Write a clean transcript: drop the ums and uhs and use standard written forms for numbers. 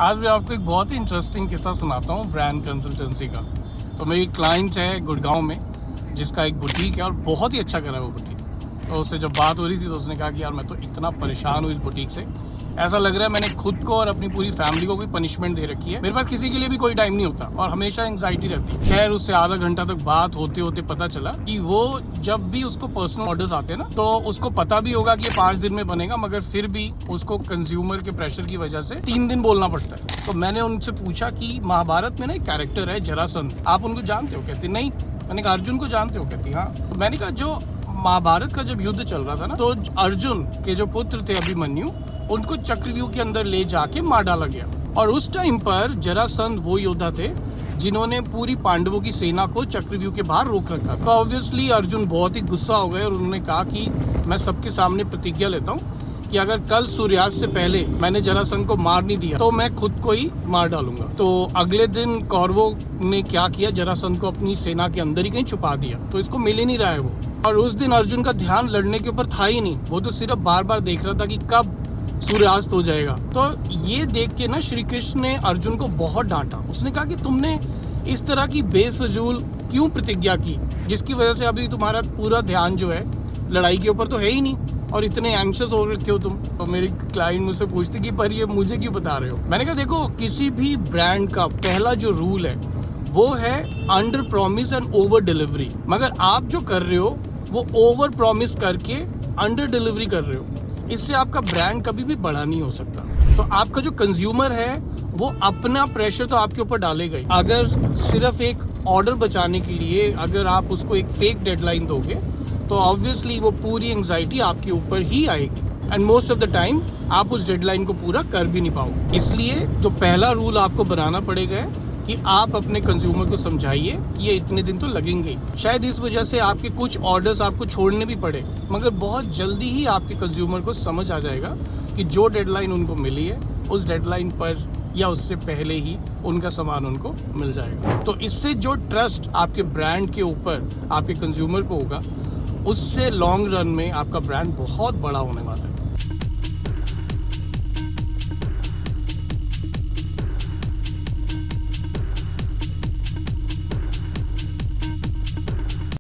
आज मैं आपको एक बहुत ही इंटरेस्टिंग किस्सा सुनाता हूँ ब्रांड कंसल्टेंसी का। तो मेरी क्लाइंट है गुड़गांव में, जिसका एक बुटीक है और बहुत ही अच्छा करा है वो बुटीक। तो उससे जब बात हो रही थी तो उसने कहा कि यार मैं तो इतना परेशान हूँ इस बुटीक से, ऐसा लग रहा है मैंने खुद को और अपनी पूरी फैमिली को भी पनिशमेंट दे रखी है। मेरे पास किसी के लिए भी कोई टाइम नहीं होता और हमेशा एंग्जाइटी रहती है। खैर उससे आधा घंटा तक बात होते होते पता चला कि वो जब भी उसको पर्सनल ऑर्डर्स आते हैं ना, तो उसको पता भी होगा कि ये 5 दिन में बनेगा, मगर फिर भी उसको कंज्यूमर के प्रेशर की वजह से 3 दिन बोलना पड़ता है। तो मैंने उनसे पूछा कि महाभारत में ना एक कैरेक्टर है जरासंध, आप उनको जानते हो? कहती नहीं। मैंने कहा अर्जुन को जानते हो? कहती हाँ। तो मैंने कहा जो महाभारत का जब युद्ध चल रहा था ना, तो अर्जुन के जो पुत्र थे अभिमन्यु, उनको चक्रव्यूह के अंदर ले जाके मार डाला गया। और उस टाइम पर जरासंध वो योद्धा थे जिन्होंने पूरी पांडवों की सेना को चक्रव्यूह के बाहर रोक रखा। तो ऑब्वियसली अर्जुन बहुत ही गुस्सा हो गए और उन्होंने कहा कि मैं सबके सामने प्रतिज्ञा लेता हूँ कि अगर कल सूर्यास्त से पहले मैंने जरासंध को मार नहीं दिया तो मैं खुद को ही मार डालूंगा। तो अगले दिन कौरवों ने क्या किया, जरासंध को अपनी सेना के अंदर ही कहीं छुपा दिया, तो इसको मिल ही नहीं रहा है वो। और उस दिन अर्जुन का ध्यान लड़ने के ऊपर था ही नहीं, वो तो सिर्फ बार बार देख रहा था कि कब सूर्यास्त हो जाएगा। तो ये देख के ना श्री कृष्ण ने अर्जुन को बहुत डांटा। उसने कहा कि तुमने इस तरह की बेफजूल क्यों प्रतिज्ञा की, जिसकी वजह से अभी तुम्हारा पूरा ध्यान जो है लड़ाई के ऊपर तो है ही नहीं और इतने एंग्शियस हो रखे हो तुम। तो मेरी क्लाइंट मुझसे पूछती कि पर ये मुझे क्यों बता रहे हो? मैंने कहा देखो, किसी भी ब्रांड का पहला जो रूल है वो है under promise and over delivery. मगर आप जो कर रहे हो वो ओवर प्रॉमिस करके अंडर डिलीवरी कर रहे हो। इससे आपका ब्रांड कभी भी बड़ा नहीं हो सकता। तो आपका जो कंज्यूमर है वो अपना प्रेशर तो आपके ऊपर डालेगा ही। अगर सिर्फ एक ऑर्डर बचाने के लिए अगर आप उसको एक फेक डेडलाइन दोगे तो ऑब्वियसली वो पूरी एंजाइटी आपके ऊपर ही आएगी and most of the time आप उस डेडलाइन को पूरा कर भी नहीं पाओगे। इसलिए जो पहला रूल आपको बनाना पड़ेगा कि आप अपने कंज्यूमर को समझाइए कि ये इतने दिन तो लगेंगे। शायद इस वजह से आपके कुछ ऑर्डर्स आपको छोड़ने भी पड़े, मगर बहुत जल्दी ही आपके कंज्यूमर को समझ आ जाएगा कि जो डेडलाइन उनको मिली है उस डेडलाइन पर या उससे पहले ही उनका सामान उनको मिल जाएगा। तो इससे जो ट्रस्ट आपके ब्रांड के ऊपर आपके कंज्यूमर को होगा, उससे लॉन्ग रन में आपका ब्रांड बहुत बड़ा होने वाला है।